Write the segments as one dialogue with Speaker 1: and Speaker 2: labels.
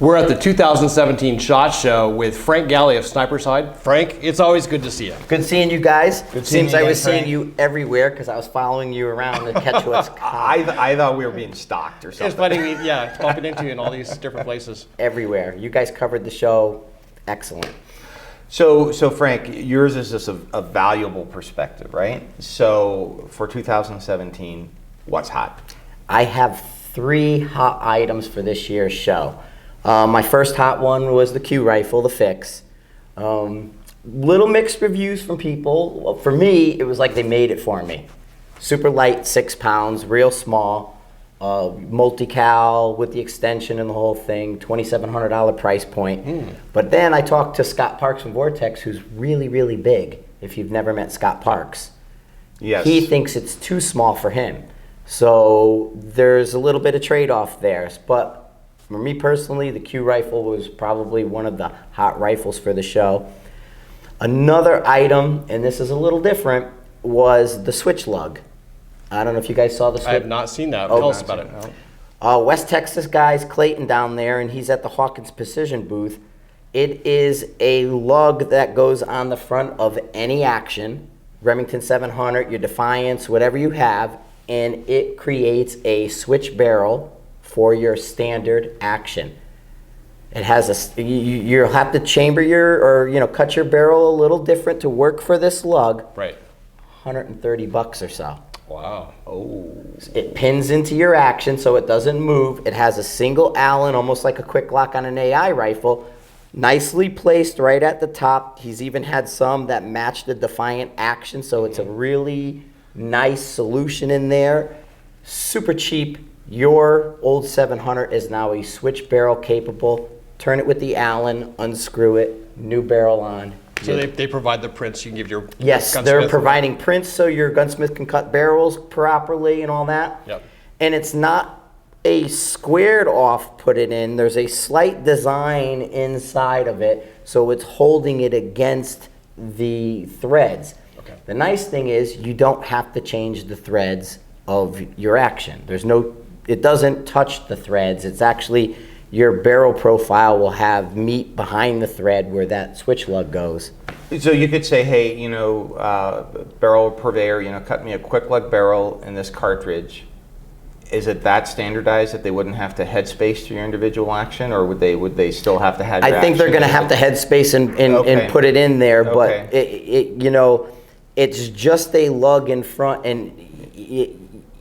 Speaker 1: We're at the 2017 SHOT Show with Frank Galli of Sniper's Hide. Frank, it's always good to see you.
Speaker 2: Good seeing you guys.
Speaker 3: Good seeing
Speaker 2: Seems
Speaker 3: you
Speaker 2: I
Speaker 3: again,
Speaker 2: was
Speaker 3: Frank.
Speaker 2: seeing you everywhere because I was following you around to catch what's
Speaker 3: I thought we were being stalked or something.
Speaker 1: It's funny, bumping into you in all these different places.
Speaker 2: everywhere. You guys covered the show. Excellent.
Speaker 3: So Frank, yours is just a valuable perspective, right? So for 2017, what's hot?
Speaker 2: I have 3 hot items for this year's show. My first hot one was the Q rifle, the fix. Little mixed reviews from people. Well, for me, it was like they made it for me. Super light, 6 pounds, real small, multi-cal with the extension and the whole thing, $2,700 price point. But then I talked to Scott Parks from Vortex, who's really, really big, if you've never met Scott Parks.
Speaker 3: Yes.
Speaker 2: He thinks it's too small for him. So there's a little bit of trade-off there. But for me personally, the Q rifle was probably one of the hot rifles for the show. Another item, and this is a little different, was the switch lug. I don't know if you guys saw the switch.
Speaker 1: I have not seen that.
Speaker 2: Oh,
Speaker 1: Tell us about it.
Speaker 2: West Texas guys, Clayton down there, and he's at the Hawkins Precision booth. It is a lug that goes on the front of any action, Remington 700, your Defiance, whatever you have, and it creates a switch barrel for your standard action. It has you'll have to chamber cut your barrel a little different to work for this lug.
Speaker 1: Right.
Speaker 2: $130 or so.
Speaker 1: Wow.
Speaker 3: Oh.
Speaker 2: It pins into your action so it doesn't move. It has a single Allen, almost like a quick lock on an AI rifle, nicely placed right at the top. He's even had some that match the Defiant action, so it's a really nice solution in there. Super cheap. Your old 700 is now a switch barrel capable. Turn it with the Allen, unscrew it, new barrel on.
Speaker 1: So they provide the prints you can give your
Speaker 2: Yes,
Speaker 1: gunsmith.
Speaker 2: they're providing prints so your gunsmith can cut barrels properly and all that.
Speaker 1: Yep.
Speaker 2: And it's not a squared off put it in. There's a slight design inside of it, so it's holding it against the threads.
Speaker 1: Okay.
Speaker 2: The nice thing is you don't have to change the threads of your action. It doesn't touch the threads. It's actually your barrel profile will have meat behind the thread where that switch lug goes.
Speaker 3: So you could say, hey, barrel purveyor, cut me a quick lug barrel in this cartridge. Is it that standardized that they wouldn't have to headspace to your individual action, or would they still have to have?
Speaker 2: I think they're going to have to headspace and put it in there, but it's just a lug in front, and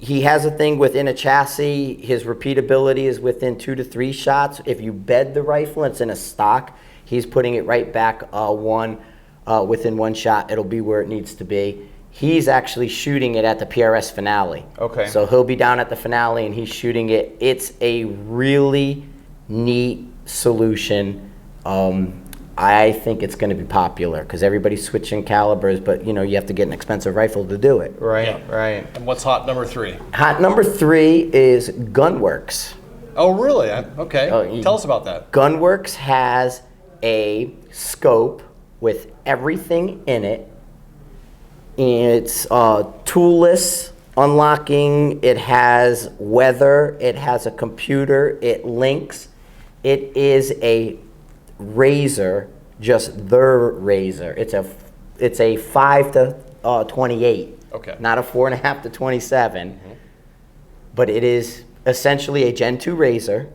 Speaker 2: he has a thing within a chassis. His repeatability is within 2 to 3 shots. If you bed the rifle, it's in a stock. He's putting it right back within 1 shot. It'll be where it needs to be. He's actually shooting it at the PRS finale.
Speaker 3: Okay.
Speaker 2: So he'll be down at the finale and he's shooting it. It's a really neat solution. I think it's going to be popular because everybody's switching calibers, but you have to get an expensive rifle to do it.
Speaker 3: Right,
Speaker 1: Yeah.
Speaker 3: right.
Speaker 1: And what's hot number 3?
Speaker 2: Hot number 3 is Gunworks.
Speaker 1: Oh, really? Okay.
Speaker 2: Oh,
Speaker 1: Tell us about that.
Speaker 2: Gunworks has a scope with everything in it. It's toolless unlocking. It has weather. It has a computer. It links. It is a razor, just the razor. It's a 5 to 28.
Speaker 1: Okay.
Speaker 2: Not a 4.5 to 27. But it is essentially a Gen 2 razor.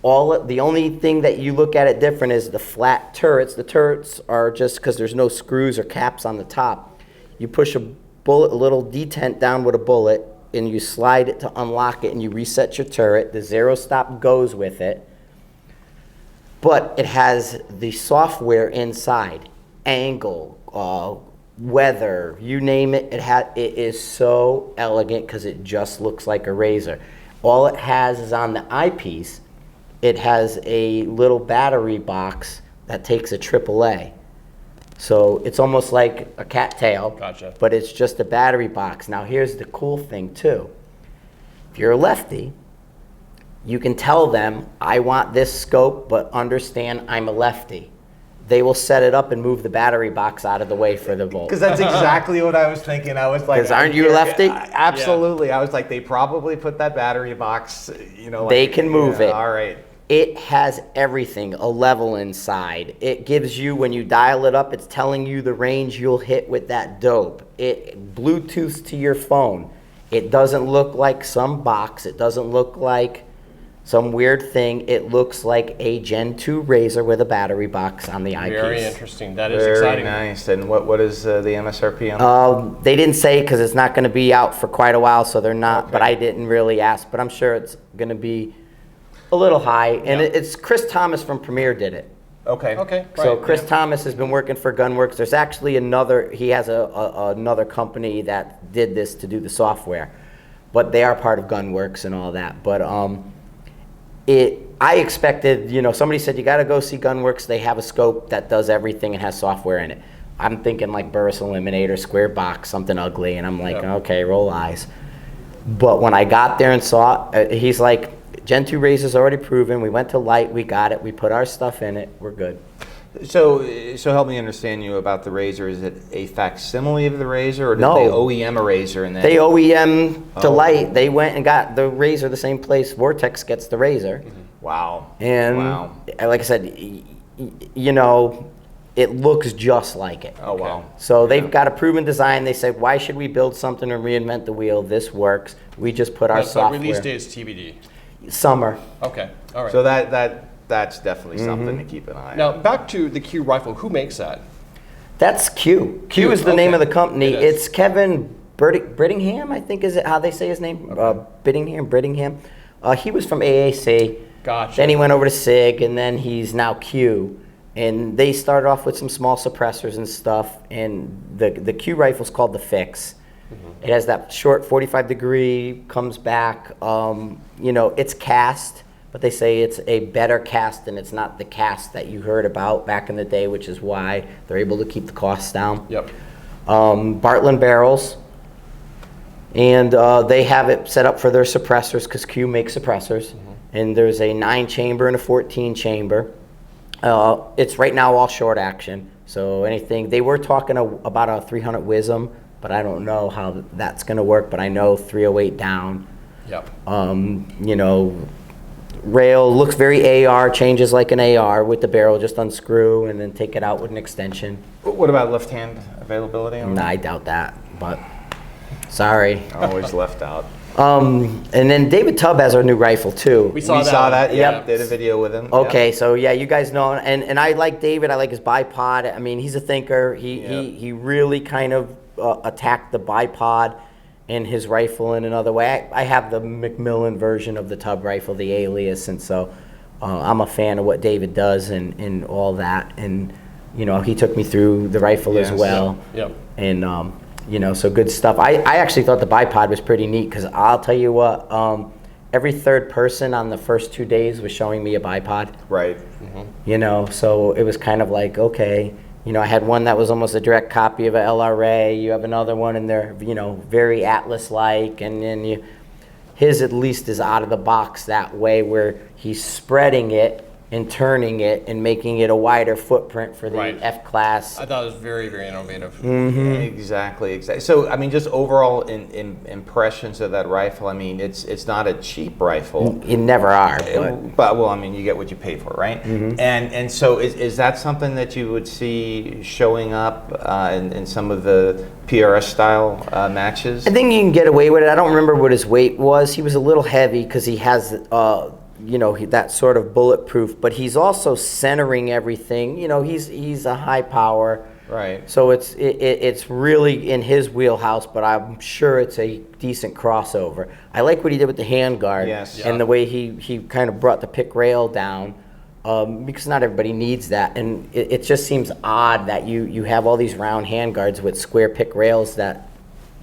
Speaker 2: The only thing that you look at it different is the flat turrets. The turrets are just because there's no screws or caps on the top. You push a little detent down with a bullet, and you slide it to unlock it, and you reset your turret. The zero stop goes with it. But it has the software inside, angle, weather, you name it. It is so elegant because it just looks like a razor. All it has is on the eyepiece. It has a little battery box that takes a AAA. So it's almost like a cattail,
Speaker 1: Gotcha.
Speaker 2: but it's just a battery box. Now here's the cool thing too. If you're a lefty, you can tell them, I want this scope, but understand I'm a lefty. They will set it up and move the battery box out of the way for the bolt.
Speaker 3: Because that's exactly what I was thinking. I was like,
Speaker 2: 'Cause aren't you a lefty?
Speaker 3: Absolutely. I was like, they probably put that battery box,
Speaker 2: They can move it.
Speaker 3: All right.
Speaker 2: It has everything, a level inside. It gives you, when you dial it up, it's telling you the range you'll hit with that dope. It Bluetooths to your phone. It doesn't look like some box. It doesn't look like some weird thing. It looks like a Gen 2 razor with a battery box on the eyepiece.
Speaker 1: Very interesting. That is
Speaker 3: Very
Speaker 1: exciting.
Speaker 3: nice. And what is the MSRP on?
Speaker 2: They didn't say because it's not going to be out for quite a while, so they're not.
Speaker 3: Okay.
Speaker 2: But I didn't really ask. But I'm sure it's going to be a little high. And
Speaker 1: Yeah.
Speaker 2: it's Chris Thomas from Premier did it.
Speaker 3: Okay.
Speaker 1: Okay.
Speaker 2: So
Speaker 1: right,
Speaker 2: Chris
Speaker 1: yeah.
Speaker 2: Thomas has been working for Gunworks. There's actually another. He has another company that did this to do the software, but they are part of Gunworks and all that. But I expected. Somebody said you got to go see Gunworks. They have a scope that does everything and has software in it. I'm thinking like Burris Eliminator, square box, something ugly, and I'm like,
Speaker 1: Yeah.
Speaker 2: okay, roll eyes. But when I got there and saw it, he's like, Gen 2 razor's already proven. We went to Light, we got it, we put our stuff in it, we're good.
Speaker 3: So help me understand you about the razor. Is it a facsimile of the razor, or did
Speaker 2: No.
Speaker 3: they OEM a razor and then?
Speaker 2: They OEM to
Speaker 3: Oh.
Speaker 2: Light. They went and got the razor the same place Vortex gets the razor.
Speaker 3: Wow.
Speaker 2: And
Speaker 3: Wow.
Speaker 2: like I said, it looks just like it.
Speaker 3: Oh wow.
Speaker 2: So they've got a proven design. They said, why should we build something and reinvent the wheel? This works. We just put our
Speaker 1: But
Speaker 2: software.
Speaker 1: release date is TBD.
Speaker 2: Summer.
Speaker 1: Okay. All right.
Speaker 3: So that's definitely something to keep an eye on.
Speaker 1: Now back to the Q rifle. Who makes that?
Speaker 2: That's Q. Q
Speaker 1: Q,
Speaker 2: is the name of
Speaker 1: okay.
Speaker 2: the company.
Speaker 1: It is.
Speaker 2: It's Kevin Brittingham, I think is it how they say his name? Brittingham. He was from AAC.
Speaker 1: Gotcha.
Speaker 2: Then he went over to SIG, and then he's now Q. And they started off with some small suppressors and stuff. And the Q rifle's called the Fix. It has that short 45 degree, comes back. It's cast, but they say it's a better cast, and it's not the cast that you heard about back in the day, which is why they're able to keep the costs down.
Speaker 1: Yep.
Speaker 2: Bartlett barrels, and they have it set up for their suppressors because Q makes suppressors. And there's a 9-chamber and a 14-chamber. It's right now all short action, so anything. They were talking about a 300 Wisdom, but I don't know how that's going to work. But I know 308 down.
Speaker 1: Yep.
Speaker 2: Rail looks very AR, changes like an AR with the barrel. Just unscrew and then take it out with an extension.
Speaker 3: What about left hand availability? On
Speaker 2: Nah, I doubt that, but sorry.
Speaker 3: Always left out.
Speaker 2: And then David Tubb has our new rifle too.
Speaker 1: We saw that.
Speaker 3: Yeah.
Speaker 1: Yep.
Speaker 3: Did a video with him.
Speaker 2: Okay, so yeah, you guys know, and I like David. I like his bipod. I mean, he's a thinker. He really kind of attacked the bipod in his rifle in another way. I have the Macmillan version of the Tubb rifle, the Alias, and so I'm a fan of what David does and all that. And he took me through the rifle as
Speaker 3: Yes.
Speaker 2: well.
Speaker 1: Yep.
Speaker 2: And so good stuff. I actually thought the bipod was pretty neat because I'll tell you what, every third person on the first 2 days was showing me a bipod.
Speaker 3: Right.
Speaker 2: So it was kind of like, okay, I had one that was almost a direct copy of a LRA. You have another one and they're, very Atlas-like, and then his at least is out of the box that way where he's spreading it and turning it and making it a wider footprint for the
Speaker 1: Right.
Speaker 2: F-class.
Speaker 1: I thought it was very, very innovative.
Speaker 3: Exactly. So I mean, just overall impressions of that rifle. I mean, it's not a cheap rifle.
Speaker 2: You never are,
Speaker 3: But well, I mean, you get what you pay for, right? And so is that something that you would see showing up in some of the PRS style matches?
Speaker 2: I think you can get away with it. I don't remember what his weight was. He was a little heavy because he has, that sort of bulletproof. But he's also centering everything. He's a high power.
Speaker 3: Right.
Speaker 2: So it's really in his wheelhouse. But I'm sure it's a decent crossover. I like what he did with the handguard.
Speaker 3: Yes.
Speaker 2: And the way he kind of brought the pick rail down. Because not everybody needs that. And it just seems odd that you have all these round handguards with square pick rails that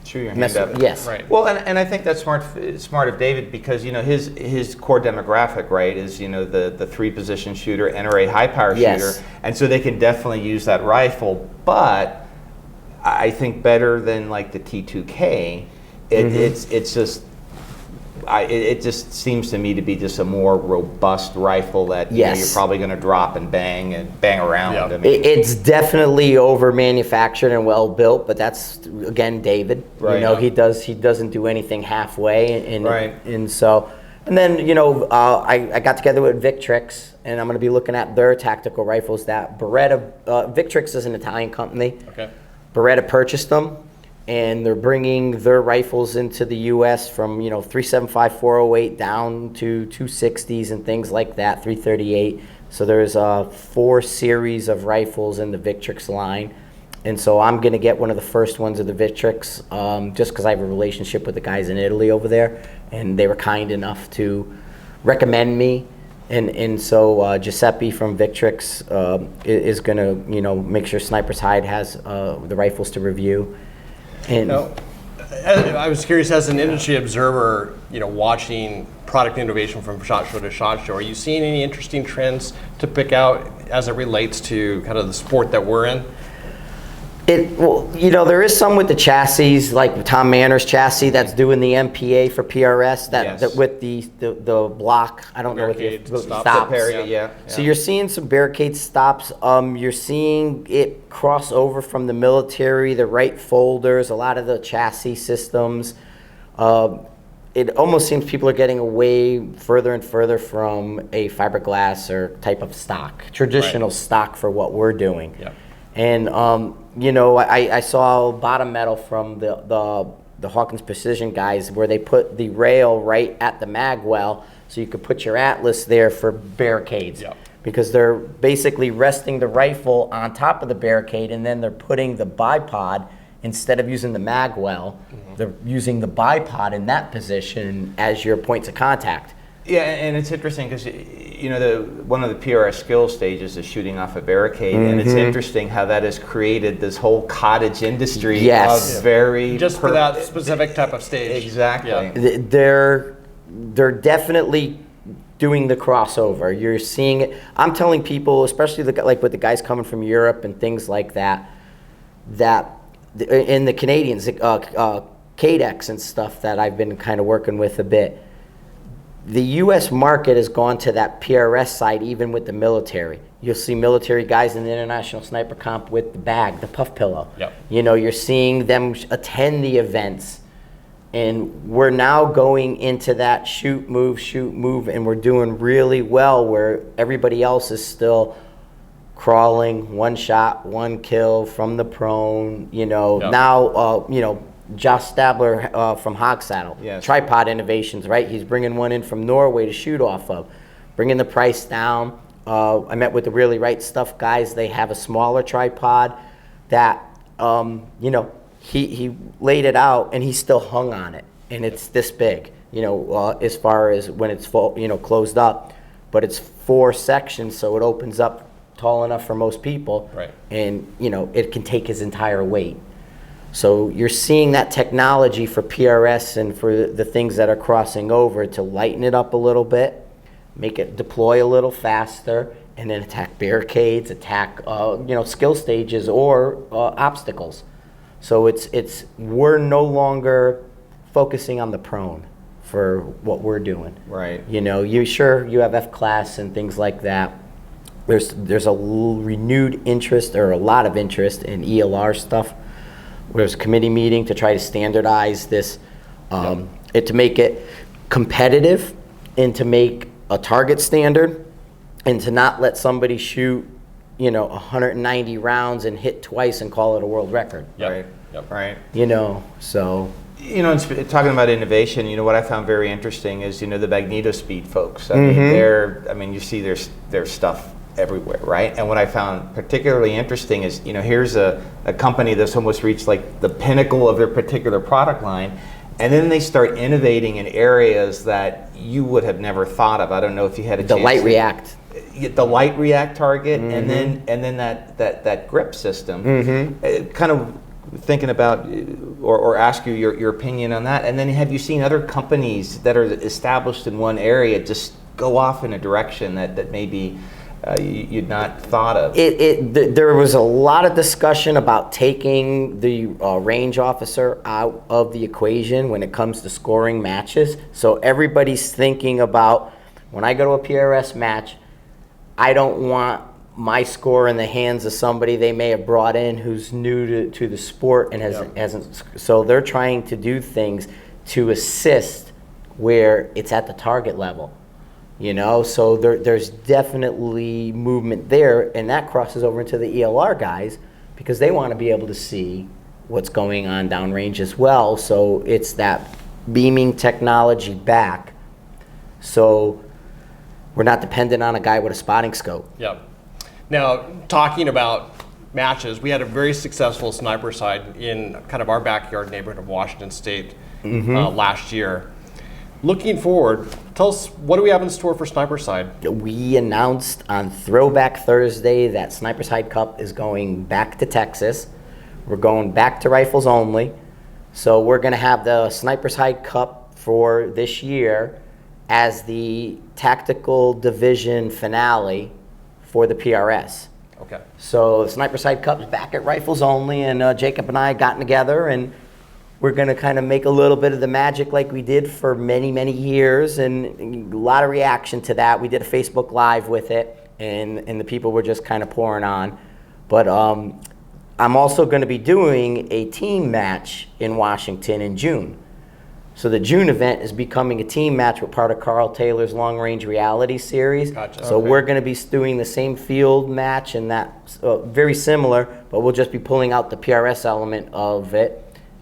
Speaker 3: Chew your
Speaker 2: mess
Speaker 3: hand up.
Speaker 2: with. Yes.
Speaker 1: Right.
Speaker 3: Well, and I think that's smart of David because his core demographic, right, is the 3-position shooter, NRA high power
Speaker 2: Yes.
Speaker 3: shooter, and so they can definitely use that rifle. But I think better than like the T2K, it's just. It just seems to me to be just a more robust rifle that
Speaker 2: Yes.
Speaker 3: you're probably going to drop and bang around.
Speaker 1: Yeah.
Speaker 3: I mean,
Speaker 2: It's definitely over manufactured and well built, but that's again David.
Speaker 3: Right.
Speaker 2: He doesn't do anything halfway, and
Speaker 3: Right.
Speaker 2: and so And then, I got together with Victrix, and I'm going to be looking at their tactical rifles. That Beretta, Victrix is an Italian company.
Speaker 1: Okay.
Speaker 2: Beretta purchased them, and they're bringing their rifles into the U.S. from 375, 408 down to 260s and things like that, 338. So there's 4 series of rifles in the Victrix line. And so I'm going to get one of the first ones of the Victrix, just because I have a relationship with the guys in Italy over there, and they were kind enough to recommend me. And so Giuseppe from Victrix is going to, make sure Sniper's Hide has the rifles to review. And
Speaker 1: I was curious, as an industry observer, watching product innovation from SHOT Show to SHOT Show, are you seeing any interesting trends to pick out as it relates to kind of the sport that we're in?
Speaker 2: There is some with the chassis, like Tom Manner's chassis that's doing the MPA for PRS, that with the block, I don't know what the stops.
Speaker 3: Yeah.
Speaker 2: So you're seeing some barricade stops. You're seeing it cross over from the military, the right folders, a lot of the chassis systems. It almost seems people are getting away further and further from a fiberglass or type of stock, traditional stock for what we're doing.
Speaker 1: Yeah.
Speaker 2: And I saw bottom metal from the Hawkins Precision guys, where they put the rail right at the mag well, so you could put your Atlas there for barricades.
Speaker 1: Yep.
Speaker 2: Because they're basically resting the rifle on top of the barricade, and then they're putting the bipod, instead of using the mag well, they're using the bipod in that position as your points of contact.
Speaker 3: Yeah, and it's interesting because one of the PRS skill stages is shooting off a barricade, and it's interesting how that has created this whole cottage industry of very
Speaker 1: just for that specific type of stage.
Speaker 3: Exactly.
Speaker 1: Yeah.
Speaker 2: They're definitely doing the crossover. You're seeing it. I'm telling people, especially with the guys coming from Europe and things like that, in the Canadians, KDEX and stuff that I've been kind of working with a bit. The U.S. market has gone to that PRS side, even with the military. You'll see military guys in the International Sniper Comp with the bag, the puff pillow.
Speaker 1: Yep.
Speaker 2: You're seeing them attend the events. And we're now going into that shoot, move, and we're doing really well, where everybody else is still crawling, 1 shot, 1 kill from the prone.
Speaker 1: Yep.
Speaker 2: Now, Josh Stabler from Hog Saddle,
Speaker 3: yes.
Speaker 2: Tripod Innovations, right? He's bringing one in from Norway to shoot off of, bringing the price down. I met with the Really Right Stuff guys. They have a smaller tripod that, he laid it out and he still hung on it, and it's this big, as far as when it's full, closed up, but it's 4 sections, so it opens up tall enough for most people,
Speaker 1: right?
Speaker 2: And it can take his entire weight. So you're seeing that technology for PRS and for the things that are crossing over to lighten it up a little bit, make it deploy a little faster, and then attack barricades, attack skill stages or obstacles. So we're no longer focusing on the prone for what we're doing.
Speaker 3: Right.
Speaker 2: You have F-class and things like that. There's a renewed interest, or a lot of interest, in ELR stuff. There's a committee meeting to try to standardize this, to make it competitive, and to make a target standard, and to not let somebody shoot 190 rounds and hit twice and call it a world record.
Speaker 1: Yep.
Speaker 3: Right.
Speaker 1: Yep.
Speaker 3: Right.
Speaker 2: So.
Speaker 3: Talking about innovation, what I found very interesting is, the magnetospeed folks. I mean, you see their stuff everywhere, right? And what I found particularly interesting is, here's a company that's almost reached like the pinnacle of their particular product line, and then they start innovating in areas that you would have never thought of. I don't know if you had a chance. The light react target, and then that grip system. Kind of thinking about, or ask you your opinion on that. And then have you seen other companies that are established in one area just go off in a direction that maybe you'd not thought of?
Speaker 2: There was a lot of discussion about taking the range officer out of the equation when it comes to scoring matches. So everybody's thinking about, when I go to a PRS match, I don't want my score in the hands of somebody they may have brought in who's new to the sport and hasn't. So they're trying to do things to assist where it's at the target level. You know, so there's definitely movement there, and that crosses over into the ELR guys because they want to be able to see what's going on downrange as well. So it's that beaming technology back. So we're not dependent on a guy with a spotting scope.
Speaker 1: Yep. Now, talking about matches, we had a very successful sniper side in kind of our backyard neighborhood of Washington State last year. Looking forward, tell us, what do we have in store for Sniper Side?
Speaker 2: We announced on Throwback Thursday that Sniper Side Cup is going back to Texas. We're going back to rifles only. So we're going to have the Sniper Side Cup for this year as the tactical division finale for the PRS.
Speaker 1: Okay.
Speaker 2: So the Sniper Side Cup is back at rifles only, and Jacob and I gotten together, and we're going to kind of make a little bit of the magic like we did for many, many years, and a lot of reaction to that. We did a Facebook Live with it, and the people were just kind of pouring on. But I'm also going to be doing a team match in Washington in June. So the June event is becoming a team match with part of Carl Taylor's Long Range Reality Series.
Speaker 1: Gotcha.
Speaker 2: So
Speaker 1: Okay.
Speaker 2: we're going to be doing the same field match, and that's very similar, but we'll just be pulling out the PRS element of it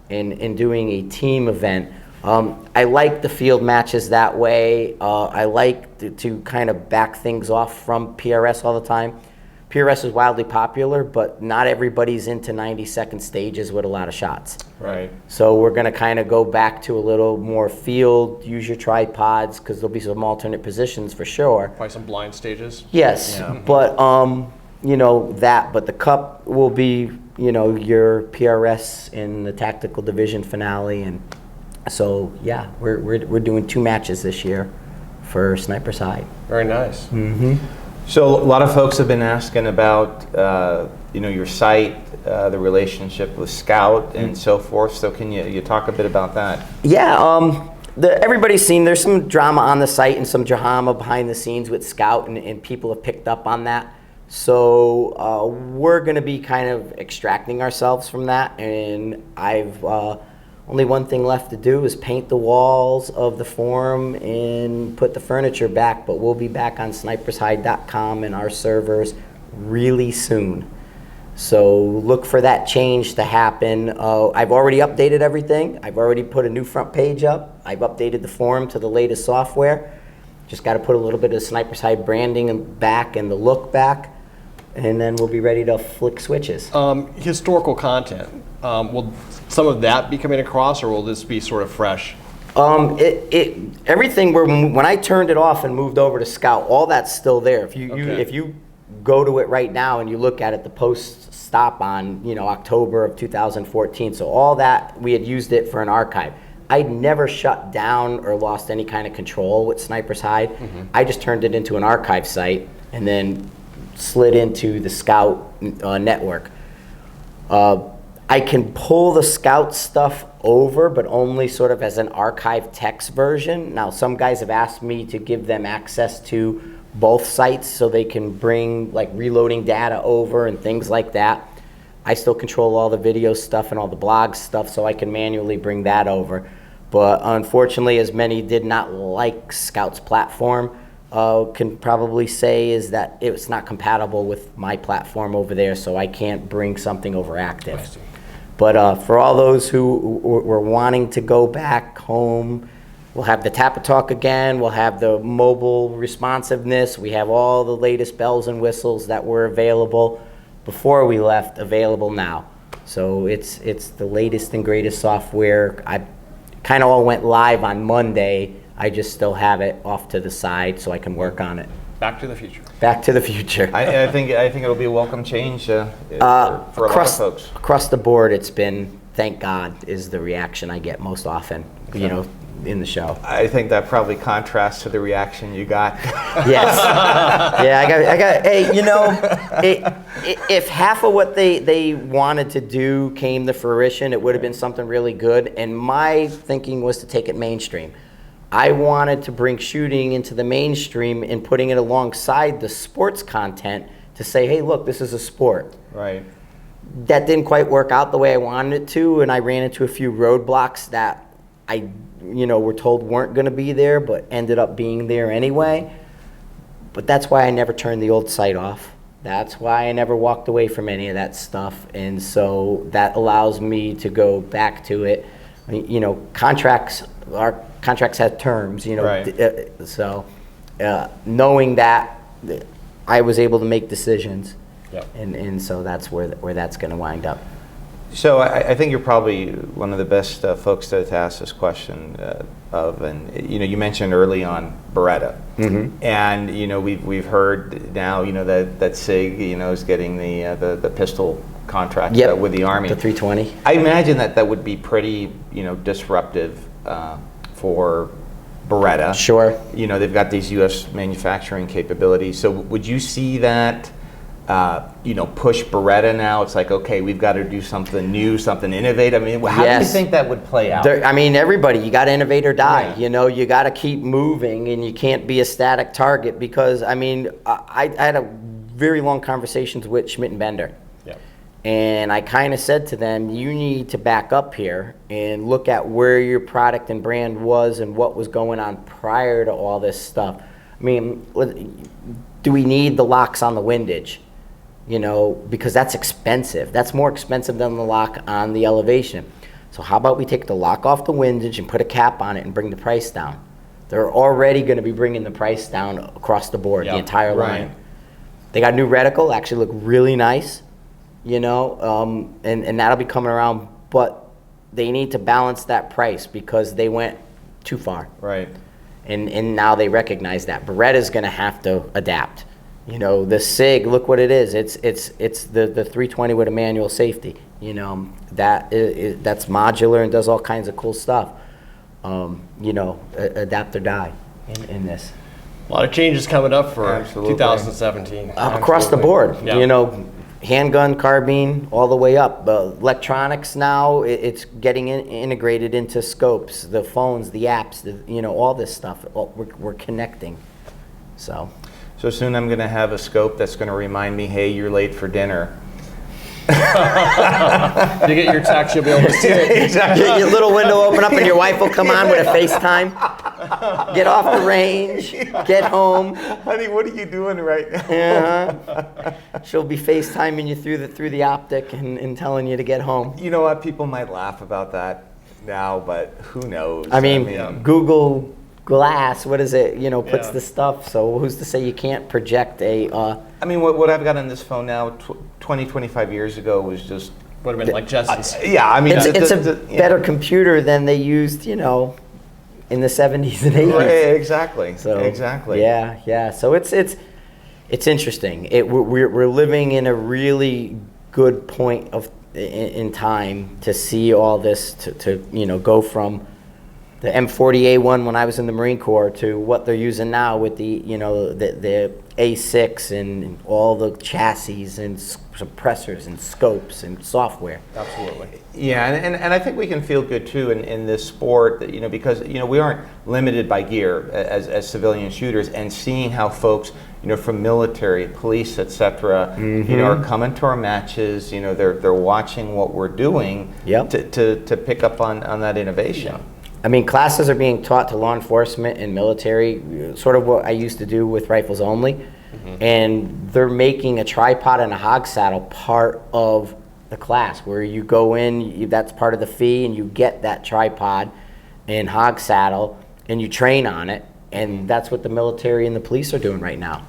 Speaker 2: and doing a team event. I like the field matches that way. I like to kind of back things off from PRS all the time. PRS is wildly popular, but not everybody's into 90-second stages with a lot of shots.
Speaker 1: Right.
Speaker 2: So we're going to kind of go back to a little more field, use your tripods, because there'll be some alternate positions for sure.
Speaker 1: Probably some blind stages.
Speaker 2: Yes,
Speaker 3: Yeah.
Speaker 2: but you know that. But the cup will be, you know, your PRS in the tactical division finale, and so yeah, we're doing 2 matches this year for Sniper Side.
Speaker 1: Very nice.
Speaker 3: So a lot of folks have been asking about, you know, your site, the relationship with Scout and so forth. So can you talk a bit about that?
Speaker 2: Yeah, everybody's seen there's some drama on the site and some drama behind the scenes with Scout, and people have picked up on that. So we're going to be kind of extracting ourselves from that, and I've only one thing left to do is paint the walls of the forum and put the furniture back, but we'll be back on snipershide.com and our servers really soon. So look for that change to happen. I've already updated everything. I've already put a new front page up. I've updated the forum to the latest software. Just got to put a little bit of Sniper Side branding back and the look back, and then we'll be ready to flick switches.
Speaker 1: Historical content. Will some of that be coming across, or will this be sort of fresh?
Speaker 2: Everything when I turned it off and moved over to Scout, all that's still there. If you go to it right now and you look at it, the posts stop on October of 2014. So all that, we had used it for an archive. I'd never shut down or lost any kind of control with Sniper's Hide. I just turned it into an archive site and then slid into the Scout network. I can pull the Scout stuff over, but only sort of as an archive text version. Now, some guys have asked me to give them access to both sites so they can bring like reloading data over and things like that. I still control all the video stuff and all the blog stuff, so I can manually bring that over. But unfortunately, as many did not like Scout's platform, can probably say is that it's not compatible with my platform over there, so I can't bring something over active. But for all those who were wanting to go back home, we'll have the Tap Talk again. We'll have the mobile responsiveness. We have all the latest bells and whistles that were available before we left, available now. So it's the latest and greatest software. I kind of all went live on Monday. I just still have it off to the side so I can work on it.
Speaker 1: Back to the future.
Speaker 2: Back to the future.
Speaker 3: I think it'll be a welcome change for a lot of folks.
Speaker 2: Across the board, it's been, thank God, is the reaction I get most often, in the show.
Speaker 3: I think that probably contrasts to the reaction you got.
Speaker 2: Yes. Yeah, if half of what they wanted to do came to fruition, it would have been something really good. And my thinking was to take it mainstream. I wanted to bring shooting into the mainstream and putting it alongside the sports content to say, hey, look, this is a sport.
Speaker 3: Right.
Speaker 2: That didn't quite work out the way I wanted it to, and I ran into a few roadblocks that were told weren't going to be there, but ended up being there anyway. But that's why I never turned the old sight off. That's why I never walked away from any of that stuff. And so that allows me to go back to it. Our contracts have terms,
Speaker 3: Right.
Speaker 2: So knowing that, I was able to make decisions.
Speaker 1: Yep.
Speaker 2: And so that's where that's going to wind up.
Speaker 3: So I think you're probably one of the best folks to ask this question and you mentioned early on Beretta, and we've heard now that SIG is getting the pistol contract with the Army,
Speaker 2: the 320.
Speaker 3: I imagine that would be pretty disruptive for Beretta.
Speaker 2: Sure.
Speaker 3: They've got these U.S. manufacturing capabilities. So would you see that? Push Beretta now? It's like, okay, we've got to do something new, something innovative. I mean, how do you think that would play out?
Speaker 2: Everybody, you got to innovate or die.
Speaker 3: Yeah.
Speaker 2: You got to keep moving, and you can't be a static target because, I had a very long conversations with Schmidt and Bender.
Speaker 1: Yeah.
Speaker 2: And I kind of said to them, you need to back up here and look at where your product and brand was and what was going on prior to all this stuff. Do we need the locks on the windage? Because that's expensive. That's more expensive than the lock on the elevation. So how about we take the lock off the windage and put a cap on it and bring the price down? They're already going to be bringing the price down across the board, the entire line.
Speaker 3: Right.
Speaker 2: They got a new reticle, actually look really nice, and that'll be coming around. But they need to balance that price because they went too far.
Speaker 3: Right.
Speaker 2: And now they recognize that. Beretta's going to have to adapt. The SIG, look what it is. It's the 320 with a manual safety. That's modular and does all kinds of cool stuff. Adapt or die in this.
Speaker 1: A lot of changes coming up for
Speaker 3: Absolutely.
Speaker 1: 2017.
Speaker 2: Across the board.
Speaker 1: Yeah.
Speaker 2: Handgun, carbine, all the way up. Electronics now, it's getting integrated into scopes, the phones, the apps, all this stuff. We're connecting. So
Speaker 3: soon I'm going to have a scope that's going to remind me, hey, you're late for dinner.
Speaker 1: You get your text, you'll be able to see it.
Speaker 3: Exactly.
Speaker 2: your little window open up and your wife will come on with a FaceTime. Get off the range, get home.
Speaker 3: Honey, what are you doing right now?
Speaker 2: She'll be FaceTiming you through the optic and telling you to get home.
Speaker 3: You know what? People might laugh about that now, but who knows?
Speaker 2: Google Glass, what is it? Puts
Speaker 1: Yeah.
Speaker 2: the stuff. So who's to say you can't project a?
Speaker 3: What I've got on this phone now, 20, 25 years ago was just.
Speaker 1: Would have been like Jesse's.
Speaker 2: It's a better computer than they used, in the 70s and 80s.
Speaker 3: Right, exactly.
Speaker 2: So
Speaker 3: exactly.
Speaker 2: Yeah. So it's interesting. We're living in a really good point in time to see all this to go from the M40A1 when I was in the Marine Corps to what they're using now with the A6 and all the chassis and suppressors and scopes and software.
Speaker 1: Absolutely.
Speaker 3: Yeah, and I think we can feel good too in this sport that, because we aren't limited by gear as civilian shooters, and seeing how folks from military, police, etc. Are coming to our matches. They're watching what we're doing.
Speaker 2: Yep.
Speaker 3: to pick up on that innovation.
Speaker 1: Yeah.
Speaker 2: Classes are being taught to law enforcement and military, sort of what I used to do with rifles only. And they're making a tripod and a hog saddle part of the class, where you go in, that's part of the fee, and you get that tripod and hog saddle, and you train on it. And that's what the military and the police are doing right now.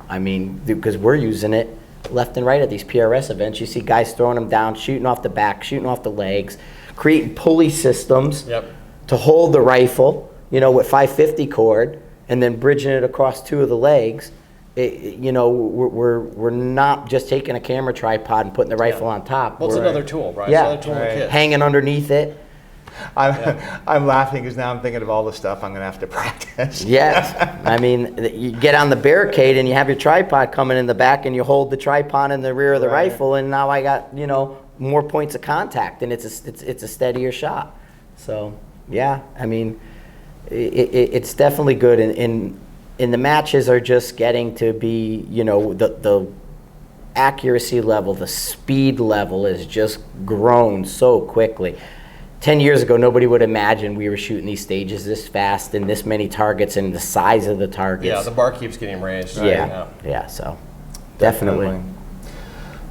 Speaker 2: Because we're using it left and right at these PRS events. You see guys throwing them down, shooting off the back, shooting off the legs, creating pulley systems.
Speaker 1: Yep.
Speaker 2: To hold the rifle, with 550 cord, and then bridging it across two of the legs. We're not just taking a camera tripod and putting the rifle on top.
Speaker 1: Well, it's another tool, right?
Speaker 2: Yeah.
Speaker 1: It's another tool in the kit.
Speaker 2: Hanging underneath it.
Speaker 3: I'm laughing because now I'm thinking of all the stuff I'm going to have to practice.
Speaker 2: Yes. You get on the barricade and you have your tripod coming in the back, and you hold the tripod in the rear of the rifle, and now I got, more points of contact, and it's a steadier shot. So. Yeah, it's definitely good, and the matches are just getting to be, the accuracy level, the speed level has just grown so quickly. 10 years ago, nobody would imagine we were shooting these stages this fast and this many targets and the size of the targets.
Speaker 1: Yeah, the bar keeps getting raised. Right?
Speaker 2: Yeah, so definitely.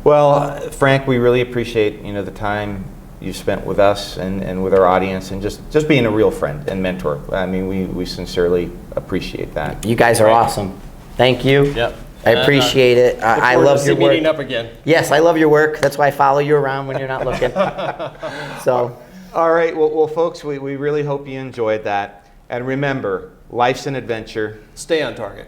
Speaker 3: Well, Frank, we really appreciate the time you spent with us and with our audience, and just being a real friend and mentor. I mean, we sincerely appreciate that.
Speaker 2: You guys are awesome. Thank you.
Speaker 1: Yep.
Speaker 2: I appreciate it. I love your work.
Speaker 1: Meeting up again.
Speaker 2: Yes, I love your work. That's why I follow you around when you're not looking. So,
Speaker 3: all right, well, folks, we really hope you enjoyed that. And remember, life's an adventure.
Speaker 1: Stay on target.